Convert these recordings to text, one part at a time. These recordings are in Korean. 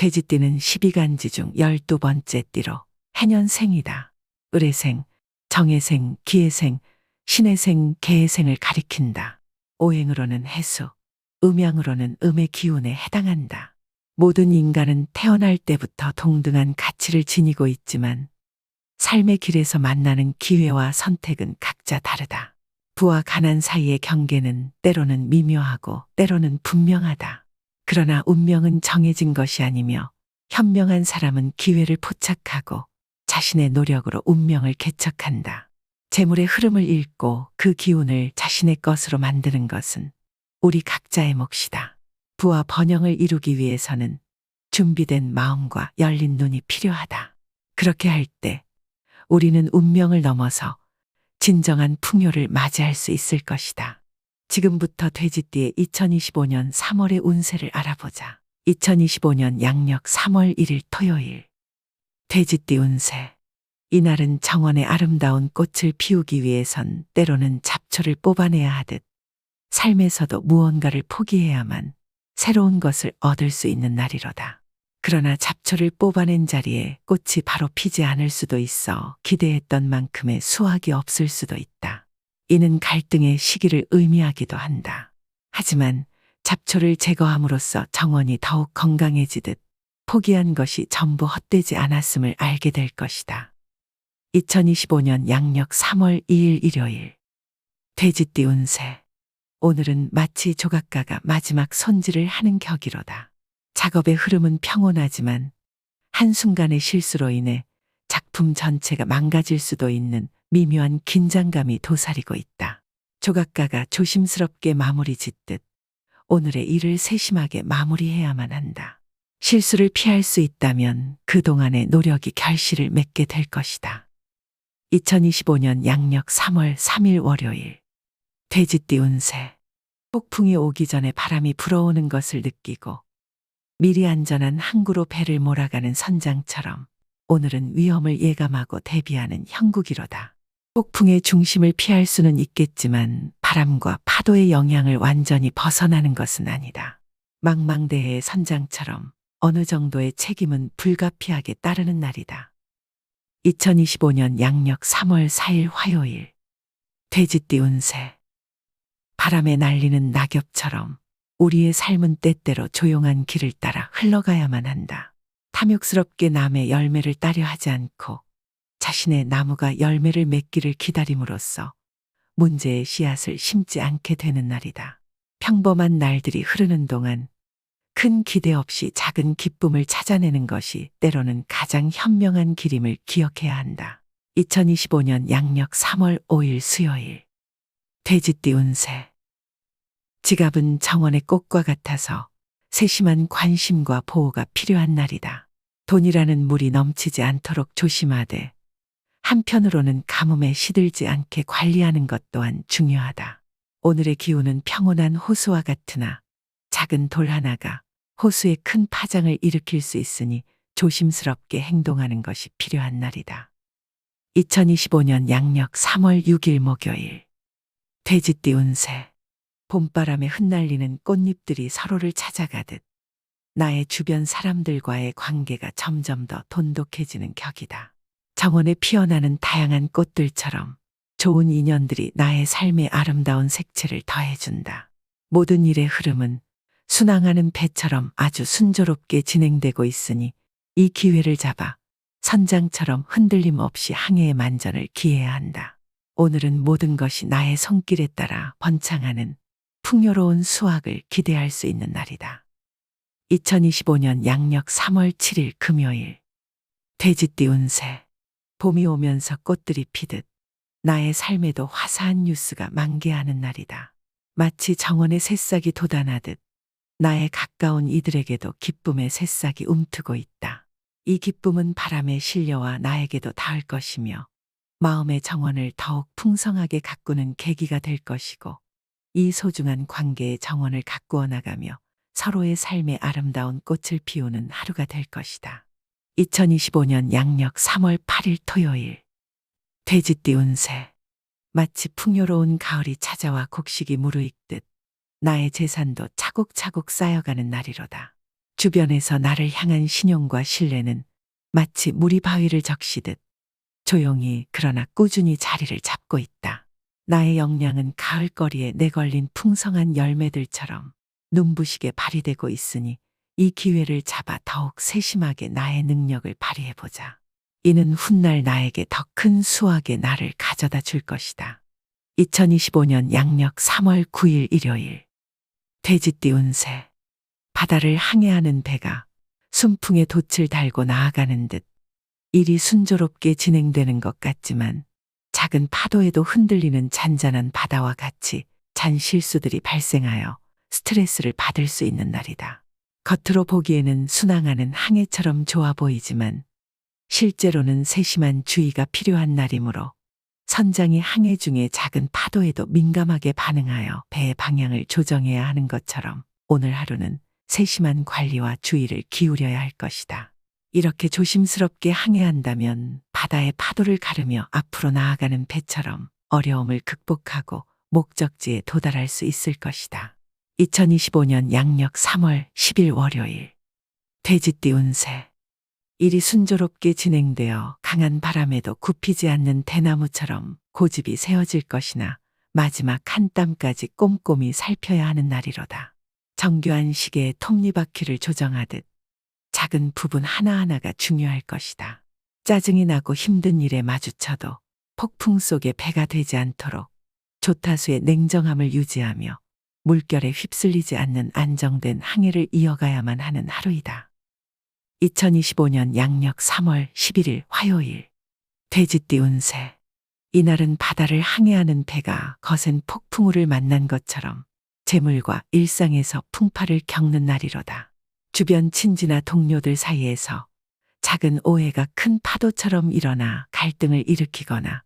돼지띠는 12간지 중 12번째 띠로 해년생이다. 을해생, 정해생, 기해생, 신해생, 개해생을 가리킨다. 오행으로는 해수, 음양으로는 음의 기운에 해당한다. 모든 인간은 태어날 때부터 동등한 가치를 지니고 있지만 삶의 길에서 만나는 기회와 선택은 각자 다르다. 부와 가난 사이의 경계는 때로는 미묘하고 때로는 분명하다. 그러나 운명은 정해진 것이 아니며 현명한 사람은 기회를 포착하고 자신의 노력으로 운명을 개척한다. 재물의 흐름을 읽고 그 기운을 자신의 것으로 만드는 것은 우리 각자의 몫이다. 부와 번영을 이루기 위해서는 준비된 마음과 열린 눈이 필요하다. 그렇게 할 때 우리는 운명을 넘어서 진정한 풍요를 맞이할 수 있을 것이다. 지금부터 돼지띠의 2025년 3월의 운세를 알아보자. 2025년 양력 3월 1일 토요일. 돼지띠 운세. 이날은 정원의 아름다운 꽃을 피우기 위해선 때로는 잡초를 뽑아내야 하듯 삶에서도 무언가를 포기해야만 새로운 것을 얻을 수 있는 날이로다. 그러나 잡초를 뽑아낸 자리에 꽃이 바로 피지 않을 수도 있어 기대했던 만큼의 수확이 없을 수도 있다. 이는 갈등의 시기를 의미하기도 한다. 하지만 잡초를 제거함으로써 정원이 더욱 건강해지듯 포기한 것이 전부 헛되지 않았음을 알게 될 것이다. 2025년 양력 3월 2일 일요일. 돼지띠 운세. 오늘은 마치 조각가가 마지막 손질을 하는 격이로다. 작업의 흐름은 평온하지만 한순간의 실수로 인해 작품 전체가 망가질 수도 있는 미묘한 긴장감이 도사리고 있다. 조각가가 조심스럽게 마무리 짓듯 오늘의 일을 세심하게 마무리해야만 한다. 실수를 피할 수 있다면 그동안의 노력이 결실을 맺게 될 것이다. 2025년 양력 3월 3일 월요일. 돼지띠 운세. 폭풍이 오기 전에 바람이 불어오는 것을 느끼고 미리 안전한 항구로 배를 몰아가는 선장처럼 오늘은 위험을 예감하고 대비하는 형국이로다. 폭풍의 중심을 피할 수는 있겠지만 바람과 파도의 영향을 완전히 벗어나는 것은 아니다. 망망대해의 선장처럼 어느 정도의 책임은 불가피하게 따르는 날이다. 2025년 양력 3월 4일 화요일. 돼지띠 운세. 바람에 날리는 낙엽처럼 우리의 삶은 때때로 조용한 길을 따라 흘러가야만 한다. 탐욕스럽게 남의 열매를 따려 하지 않고 자신의 나무가 열매를 맺기를 기다림으로써 문제의 씨앗을 심지 않게 되는 날이다. 평범한 날들이 흐르는 동안 큰 기대 없이 작은 기쁨을 찾아내는 것이 때로는 가장 현명한 길임을 기억해야 한다. 2025년 양력 3월 5일 수요일. 돼지띠 운세. 지갑은 정원의 꽃과 같아서 세심한 관심과 보호가 필요한 날이다. 돈이라는 물이 넘치지 않도록 조심하되 한편으로는 가뭄에 시들지 않게 관리하는 것 또한 중요하다. 오늘의 기운은 평온한 호수와 같으나 작은 돌 하나가 호수에 큰 파장을 일으킬 수 있으니 조심스럽게 행동하는 것이 필요한 날이다. 2025년 양력 3월 6일 목요일. 돼지띠 운세. 봄바람에 흩날리는 꽃잎들이 서로를 찾아가듯 나의 주변 사람들과의 관계가 점점 더 돈독해지는 격이다. 정원에 피어나는 다양한 꽃들처럼 좋은 인연들이 나의 삶의 아름다운 색채를 더해준다. 모든 일의 흐름은 순항하는 배처럼 아주 순조롭게 진행되고 있으니 이 기회를 잡아 선장처럼 흔들림 없이 항해의 만전을 기해야 한다. 오늘은 모든 것이 나의 손길에 따라 번창하는 풍요로운 수확을 기대할 수 있는 날이다. 2025년 양력 3월 7일 금요일. 돼지띠 운세. 봄이 오면서 꽃들이 피듯 나의 삶에도 화사한 뉴스가 만개하는 날이다. 마치 정원의 새싹이 돋아나듯 나의 가까운 이들에게도 기쁨의 새싹이 움트고 있다. 이 기쁨은 바람에 실려와 나에게도 닿을 것이며 마음의 정원을 더욱 풍성하게 가꾸는 계기가 될 것이고 이 소중한 관계의 정원을 가꾸어 나가며 서로의 삶의 아름다운 꽃을 피우는 하루가 될 것이다. 2025년 양력 3월 8일 토요일. 돼지띠 운세. 마치 풍요로운 가을이 찾아와 곡식이 무르익듯 나의 재산도 차곡차곡 쌓여가는 날이로다. 주변에서 나를 향한 신용과 신뢰는 마치 물이 바위를 적시듯 조용히 그러나 꾸준히 자리를 잡고 있다. 나의 역량은 가을거리에 내걸린 풍성한 열매들처럼 눈부시게 발휘되고 있으니 이 기회를 잡아 더욱 세심하게 나의 능력을 발휘해보자. 이는 훗날 나에게 더 큰 수확의 날을 가져다 줄 것이다. 2025년 양력 3월 9일 일요일. 돼지띠 운세. 바다를 항해하는 배가 순풍에 돛을 달고 나아가는 듯 일이 순조롭게 진행되는 것 같지만 작은 파도에도 흔들리는 잔잔한 바다와 같이 잔 실수들이 발생하여 스트레스를 받을 수 있는 날이다. 겉으로 보기에는 순항하는 항해처럼 좋아 보이지만 실제로는 세심한 주의가 필요한 날이므로 선장이 항해 중에 작은 파도에도 민감하게 반응하여 배의 방향을 조정해야 하는 것처럼 오늘 하루는 세심한 관리와 주의를 기울여야 할 것이다. 이렇게 조심스럽게 항해한다면 바다의 파도를 가르며 앞으로 나아가는 배처럼 어려움을 극복하고 목적지에 도달할 수 있을 것이다. 2025년 양력 3월 10일 월요일. 돼지띠 운세. 일이 순조롭게 진행되어 강한 바람에도 굽히지 않는 대나무처럼 고집이 세워질 것이나 마지막 한 땀까지 꼼꼼히 살펴야 하는 날이로다. 정교한 시계의 톱니바퀴를 조정하듯 작은 부분 하나하나가 중요할 것이다. 짜증이 나고 힘든 일에 마주쳐도 폭풍 속에 배가 되지 않도록 조타수의 냉정함을 유지하며 물결에 휩쓸리지 않는 안정된 항해를 이어가야만 하는 하루이다. 2025년 양력 3월 11일 화요일. 돼지띠 운세. 이날은 바다를 항해하는 배가 거센 폭풍우를 만난 것처럼 재물과 일상에서 풍파를 겪는 날이로다. 주변 친지나 동료들 사이에서 작은 오해가 큰 파도처럼 일어나 갈등을 일으키거나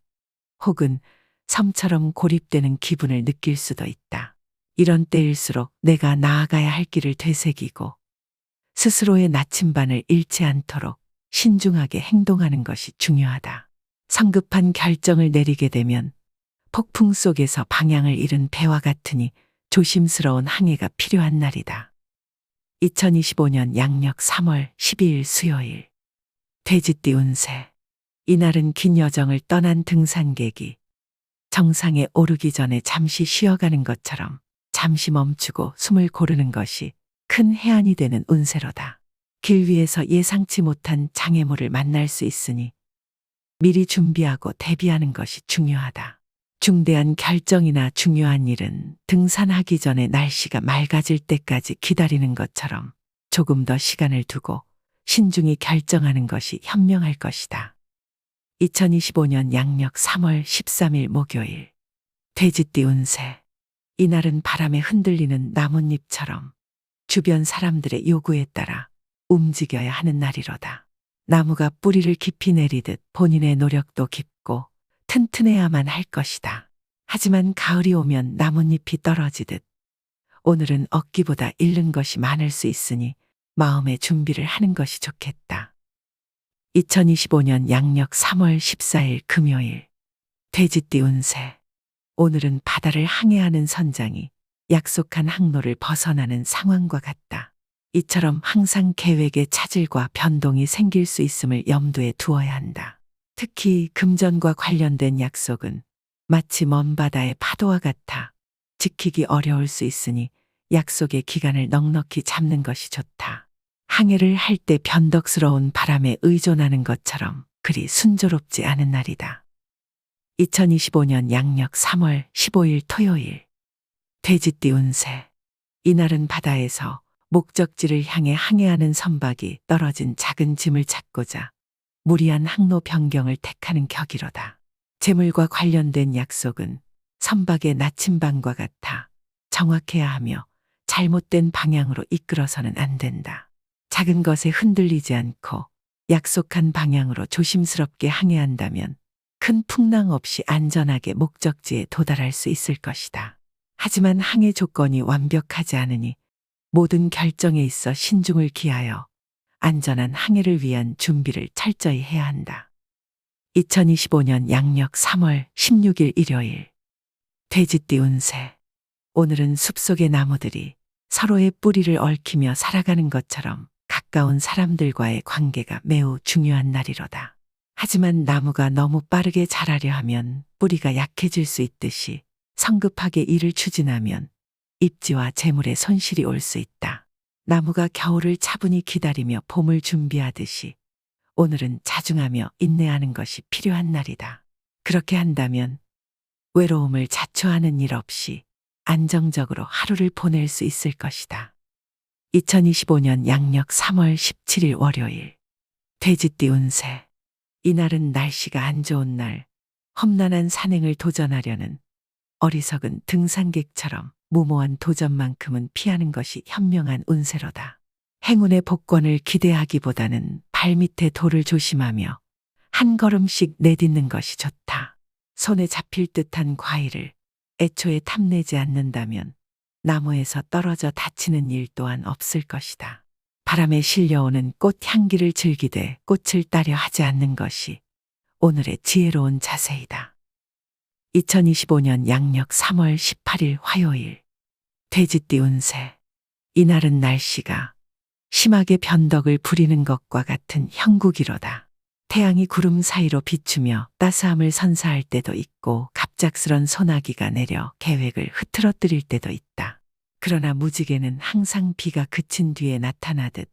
혹은 섬처럼 고립되는 기분을 느낄 수도 있다. 이런 때일수록 내가 나아가야 할 길을 되새기고 스스로의 나침반을 잃지 않도록 신중하게 행동하는 것이 중요하다. 성급한 결정을 내리게 되면 폭풍 속에서 방향을 잃은 배와 같으니 조심스러운 항해가 필요한 날이다. 2025년 양력 3월 12일 수요일. 돼지띠 운세. 이날은 긴 여정을 떠난 등산객이 정상에 오르기 전에 잠시 쉬어가는 것처럼 잠시 멈추고 숨을 고르는 것이 큰 해안이 되는 운세로다. 길 위에서 예상치 못한 장애물을 만날 수 있으니 미리 준비하고 대비하는 것이 중요하다. 중대한 결정이나 중요한 일은 등산하기 전에 날씨가 맑아질 때까지 기다리는 것처럼 조금 더 시간을 두고 신중히 결정하는 것이 현명할 것이다. 2025년 양력 3월 13일 목요일. 돼지띠 운세. 이날은 바람에 흔들리는 나뭇잎처럼 주변 사람들의 요구에 따라 움직여야 하는 날이로다. 나무가 뿌리를 깊이 내리듯 본인의 노력도 깊고 튼튼해야만 할 것이다. 하지만 가을이 오면 나뭇잎이 떨어지듯 오늘은 얻기보다 잃는 것이 많을 수 있으니 마음의 준비를 하는 것이 좋겠다. 2025년 양력 3월 14일 금요일. 돼지띠 운세. 오늘은 바다를 항해하는 선장이 약속한 항로를 벗어나는 상황과 같다. 이처럼 항상 계획에 차질과 변동이 생길 수 있음을 염두에 두어야 한다. 특히 금전과 관련된 약속은 마치 먼 바다의 파도와 같아 지키기 어려울 수 있으니 약속의 기간을 넉넉히 잡는 것이 좋다. 항해를 할 때 변덕스러운 바람에 의존하는 것처럼 그리 순조롭지 않은 날이다. 2025년 양력 3월 15일 토요일. 돼지띠 운세. 이날은 바다에서 목적지를 향해 항해하는 선박이 떨어진 작은 짐을 찾고자 무리한 항로 변경을 택하는 격이로다. 재물과 관련된 약속은 선박의 나침반과 같아 정확해야 하며 잘못된 방향으로 이끌어서는 안 된다. 작은 것에 흔들리지 않고 약속한 방향으로 조심스럽게 항해한다면 큰 풍랑 없이 안전하게 목적지에 도달할 수 있을 것이다. 하지만 항해 조건이 완벽하지 않으니 모든 결정에 있어 신중을 기하여 안전한 항해를 위한 준비를 철저히 해야 한다. 2025년 양력 3월 16일 일요일. 돼지띠 운세. 오늘은 숲속의 나무들이 서로의 뿌리를 얽히며 살아가는 것처럼 가까운 사람들과의 관계가 매우 중요한 날이로다. 하지만 나무가 너무 빠르게 자라려 하면 뿌리가 약해질 수 있듯이 성급하게 일을 추진하면 입지와 재물에 손실이 올 수 있다. 나무가 겨울을 차분히 기다리며 봄을 준비하듯이 오늘은 자중하며 인내하는 것이 필요한 날이다. 그렇게 한다면 외로움을 자초하는 일 없이 안정적으로 하루를 보낼 수 있을 것이다. 2025년 양력 3월 17일 월요일. 돼지띠 운세. 이날은 날씨가 안 좋은 날, 험난한 산행을 도전하려는 어리석은 등산객처럼 무모한 도전만큼은 피하는 것이 현명한 운세로다. 행운의 복권을 기대하기보다는 발밑에 돌을 조심하며 한 걸음씩 내딛는 것이 좋다. 손에 잡힐 듯한 과일을 애초에 탐내지 않는다면 나무에서 떨어져 다치는 일 또한 없을 것이다. 바람에 실려오는 꽃 향기를 즐기되 꽃을 따려 하지 않는 것이 오늘의 지혜로운 자세이다. 2025년 양력 3월 18일 화요일. 돼지띠 운세. 이날은 날씨가 심하게 변덕을 부리는 것과 같은 형국이로다. 태양이 구름 사이로 비추며 따스함을 선사할 때도 있고 갑작스런 소나기가 내려 계획을 흐트러뜨릴 때도 있다. 그러나 무지개는 항상 비가 그친 뒤에 나타나듯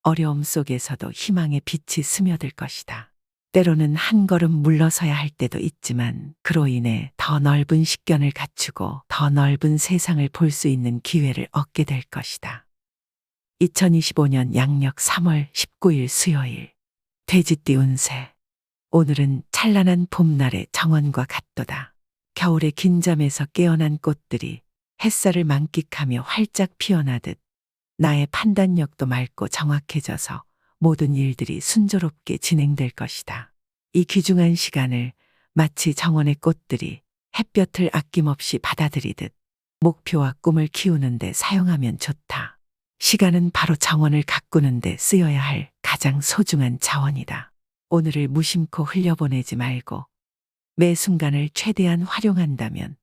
어려움 속에서도 희망의 빛이 스며들 것이다. 때로는 한 걸음 물러서야 할 때도 있지만 그로 인해 더 넓은 식견을 갖추고 더 넓은 세상을 볼 수 있는 기회를 얻게 될 것이다. 2025년 양력 3월 19일 수요일. 돼지띠 운세. 오늘은 찬란한 봄날의 정원과 같도다. 겨울의 긴잠에서 깨어난 꽃들이 햇살을 만끽하며 활짝 피어나듯 나의 판단력도 맑고 정확해져서 모든 일들이 순조롭게 진행될 것이다. 이 귀중한 시간을 마치 정원의 꽃들이 햇볕을 아낌없이 받아들이듯 목표와 꿈을 키우는 데 사용하면 좋다. 시간은 바로 정원을 가꾸는 데 쓰여야 할 가장 소중한 자원이다. 오늘을 무심코 흘려보내지 말고 매 순간을 최대한 활용한다면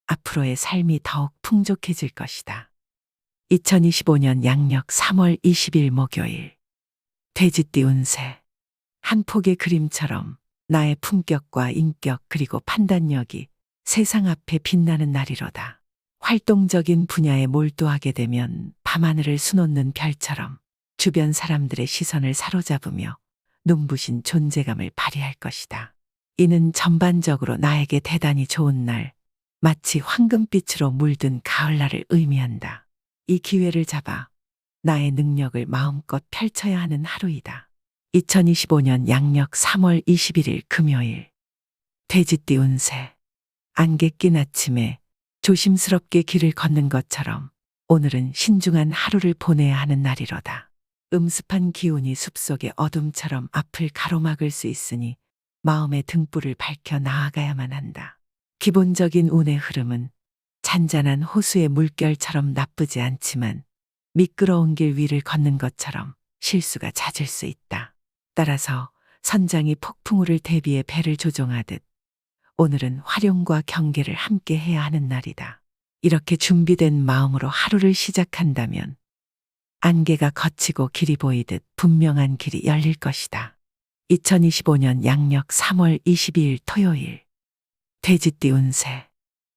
앞으로의 삶이 더욱 풍족해질 것이다. 2025년 양력 3월 20일 목요일. 돼지띠 운세. 한 폭의 그림처럼 나의 품격과 인격 그리고 판단력이 세상 앞에 빛나는 날이로다. 활동적인 분야에 몰두하게 되면 밤하늘을 수놓는 별처럼 주변 사람들의 시선을 사로잡으며 눈부신 존재감을 발휘할 것이다. 이는 전반적으로 나에게 대단히 좋은 날, 마치 황금빛으로 물든 가을날을 의미한다. 이 기회를 잡아 나의 능력을 마음껏 펼쳐야 하는 하루이다. 2025년 양력 3월 21일 금요일. 돼지띠 운세. 안개 낀 아침에 조심스럽게 길을 걷는 것처럼 오늘은 신중한 하루를 보내야 하는 날이로다. 음습한 기운이 숲속의 어둠처럼 앞을 가로막을 수 있으니 마음의 등불을 밝혀 나아가야만 한다. 기본적인 운의 흐름은 잔잔한 호수의 물결처럼 나쁘지 않지만 미끄러운 길 위를 걷는 것처럼 실수가 잦을 수 있다. 따라서 선장이 폭풍우를 대비해 배를 조종하듯 오늘은 활용과 경계를 함께 해야 하는 날이다. 이렇게 준비된 마음으로 하루를 시작한다면 안개가 걷히고 길이 보이듯 분명한 길이 열릴 것이다. 2025년 양력 3월 22일 토요일. 돼지띠 운세.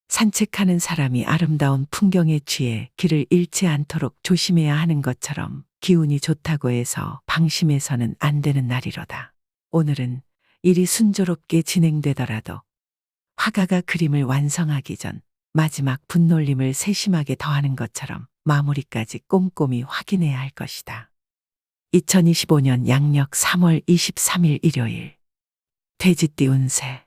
산책하는 사람이 아름다운 풍경에 취해 길을 잃지 않도록 조심해야 하는 것처럼 기운이 좋다고 해서 방심해서는 안 되는 날이로다. 오늘은 일이 순조롭게 진행되더라도 화가가 그림을 완성하기 전 마지막 분놀림을 세심하게 더하는 것처럼 마무리까지 꼼꼼히 확인해야 할 것이다. 2025년 양력 3월 23일 일요일. 돼지띠 운세.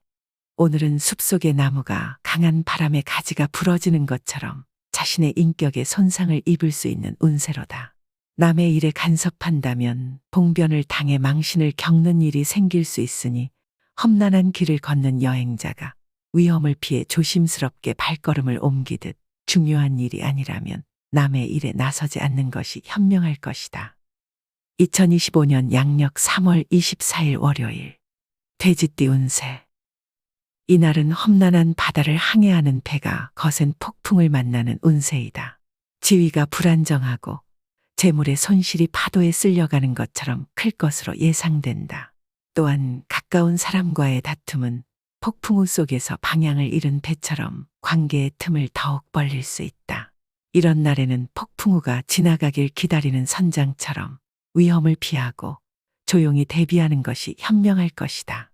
오늘은 숲속의 나무가 강한 바람에 가지가 부러지는 것처럼 자신의 인격에 손상을 입을 수 있는 운세로다. 남의 일에 간섭한다면 봉변을 당해 망신을 겪는 일이 생길 수 있으니 험난한 길을 걷는 여행자가 위험을 피해 조심스럽게 발걸음을 옮기듯 중요한 일이 아니라면 남의 일에 나서지 않는 것이 현명할 것이다. 2025년 양력 3월 24일 월요일. 돼지띠 운세. 이날은 험난한 바다를 항해하는 배가 거센 폭풍을 만나는 운세이다. 지위가 불안정하고 재물의 손실이 파도에 쓸려가는 것처럼 클 것으로 예상된다. 또한 가까운 사람과의 다툼은 폭풍우 속에서 방향을 잃은 배처럼 관계의 틈을 더욱 벌릴 수 있다. 이런 날에는 폭풍우가 지나가길 기다리는 선장처럼 위험을 피하고 조용히 대비하는 것이 현명할 것이다.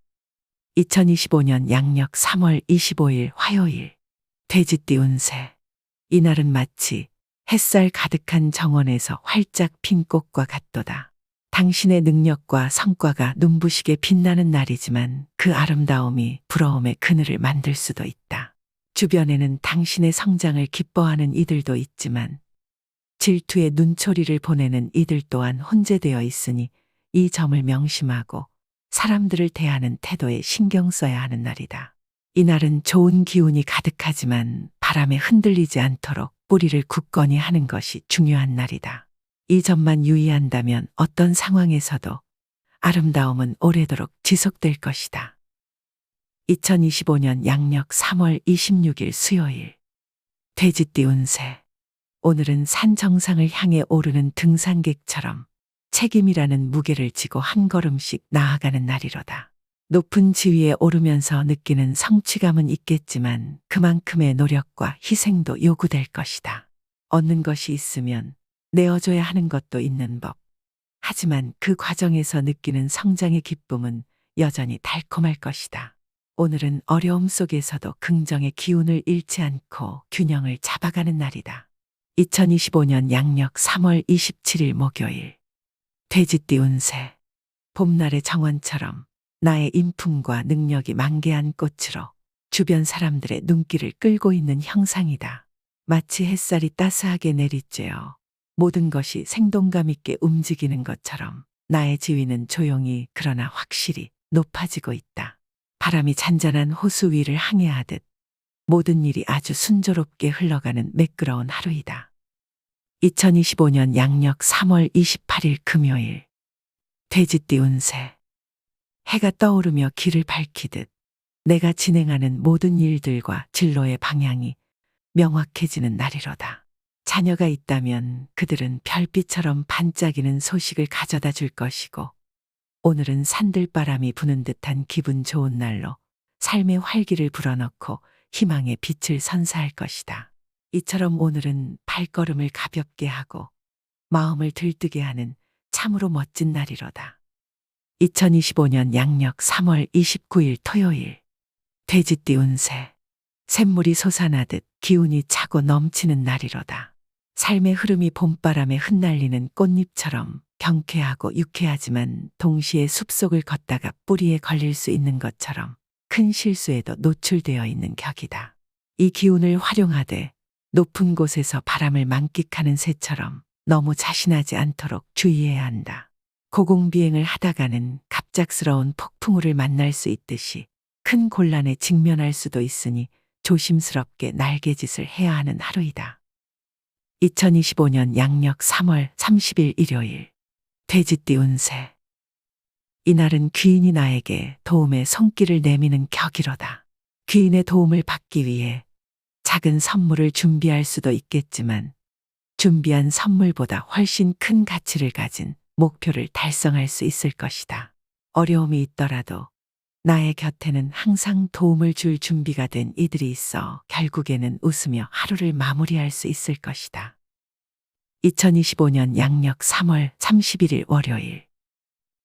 2025년 양력 3월 25일 화요일 돼지띠 운세. 이날은 마치 햇살 가득한 정원에서 활짝 핀 꽃과 같도다. 당신의 능력과 성과가 눈부시게 빛나는 날이지만 그 아름다움이 부러움의 그늘을 만들 수도 있다. 주변에는 당신의 성장을 기뻐하는 이들도 있지만 질투의 눈초리를 보내는 이들 또한 혼재되어 있으니 이 점을 명심하고 사람들을 대하는 태도에 신경 써야 하는 날이다. 이날은 좋은 기운이 가득하지만 바람에 흔들리지 않도록 뿌리를 굳건히 하는 것이 중요한 날이다. 이 점만 유의한다면 어떤 상황에서도 아름다움은 오래도록 지속될 것이다. 2025년 양력 3월 26일 수요일 돼지띠 운세. 오늘은 산 정상을 향해 오르는 등산객처럼 책임이라는 무게를 지고 한 걸음씩 나아가는 날이로다. 높은 지위에 오르면서 느끼는 성취감은 있겠지만 그만큼의 노력과 희생도 요구될 것이다. 얻는 것이 있으면 내어줘야 하는 것도 있는 법. 하지만 그 과정에서 느끼는 성장의 기쁨은 여전히 달콤할 것이다. 오늘은 어려움 속에서도 긍정의 기운을 잃지 않고 균형을 잡아가는 날이다. 2025년 양력 3월 27일 목요일 돼지띠 운세. 봄날의 정원처럼 나의 인품과 능력이 만개한 꽃으로 주변 사람들의 눈길을 끌고 있는 형상이다. 마치 햇살이 따스하게 내리쬐어 모든 것이 생동감 있게 움직이는 것처럼 나의 지위는 조용히 그러나 확실히 높아지고 있다. 바람이 잔잔한 호수 위를 항해하듯 모든 일이 아주 순조롭게 흘러가는 매끄러운 하루이다. 2025년 양력 3월 28일 금요일 돼지띠 운세. 해가 떠오르며 길을 밝히듯 내가 진행하는 모든 일들과 진로의 방향이 명확해지는 날이로다. 자녀가 있다면 그들은 별빛처럼 반짝이는 소식을 가져다 줄 것이고 오늘은 산들바람이 부는 듯한 기분 좋은 날로 삶의 활기를 불어넣고 희망의 빛을 선사할 것이다. 이처럼 오늘은 발걸음을 가볍게 하고 마음을 들뜨게 하는 참으로 멋진 날이로다. 2025년 양력 3월 29일 토요일 돼지띠 운세. 샘물이 솟아나듯 기운이 차고 넘치는 날이로다. 삶의 흐름이 봄바람에 흩날리는 꽃잎처럼 경쾌하고 유쾌하지만 동시에 숲속을 걷다가 뿌리에 걸릴 수 있는 것처럼 큰 실수에도 노출되어 있는 격이다. 이 기운을 활용하되 높은 곳에서 바람을 만끽하는 새처럼 너무 자신하지 않도록 주의해야 한다. 고공비행을 하다가는 갑작스러운 폭풍우를 만날 수 있듯이 큰 곤란에 직면할 수도 있으니 조심스럽게 날개짓을 해야 하는 하루이다. 2025년 양력 3월 30일 일요일 돼지띠 운세. 이날은 귀인이 나에게 도움의 손길을 내미는 격이로다. 귀인의 도움을 받기 위해 작은 선물을 준비할 수도 있겠지만 준비한 선물보다 훨씬 큰 가치를 가진 목표를 달성할 수 있을 것이다. 어려움이 있더라도 나의 곁에는 항상 도움을 줄 준비가 된 이들이 있어 결국에는 웃으며 하루를 마무리할 수 있을 것이다. 2025년 양력 3월 31일 월요일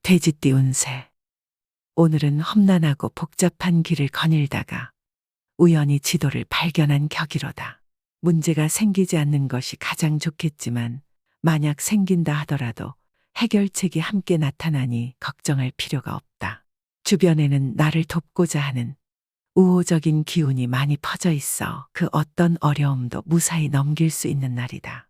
돼지띠 운세. 오늘은 험난하고 복잡한 길을 거닐다가 우연히 지도를 발견한 격이로다. 문제가 생기지 않는 것이 가장 좋겠지만 만약 생긴다 하더라도 해결책이 함께 나타나니 걱정할 필요가 없다. 주변에는 나를 돕고자 하는 우호적인 기운이 많이 퍼져 있어 그 어떤 어려움도 무사히 넘길 수 있는 날이다.